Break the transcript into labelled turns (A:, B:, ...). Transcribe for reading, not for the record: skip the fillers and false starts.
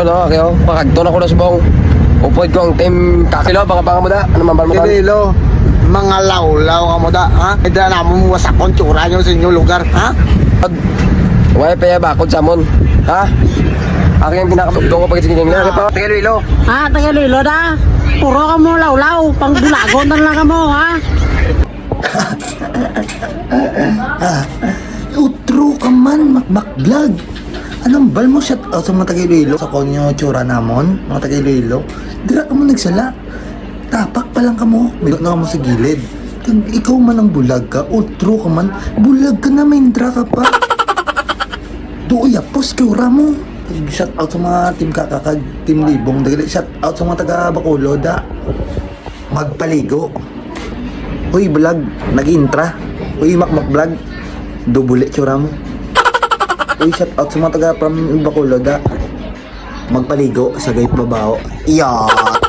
A: Ano, kayo? Makagto na ko na subong. Upod ko ang team kakilo, baka mo da. Ano man ba mo?
B: Kirilo, mga lawlaw ka mo da, ha? Hindi na mo wasakon tsura nyo sa inyong lugar, ha?
A: Wala pa ya bakod sa mon. Ha? Akin yung pinakatugdo ko pag sige nila. Taga Iloilo.
C: Ha, taga Iloilo da. Puro ka mo lawlaw, pang bulagon na lang ka mo, ha?
D: Utro ka man, makbaklag. Anong bal mo shout out sa mga taga-Iloilo? Sa konyo tsura namon, mga taga-Iloilo. Dira ka mo nagsala. Tapak pa lang ka mo. May na ka mo sa gilid. Kung ikaw man ang bulag ka, utro ka man, bulag ka na, may indra ka pa. Doon yapos ka, ura mo. Shout out sa mga team kakakag, team libong. Shout out sa mga taga-Bacolod, da. Magpaligo. Uy, vlog, nag-intra. Uy, makmak-vlog. Dubuli, tsura mo. Uy, shout out sa mga taga from Bacolod, da. Magpaligo sa gayt babaw. Iyot!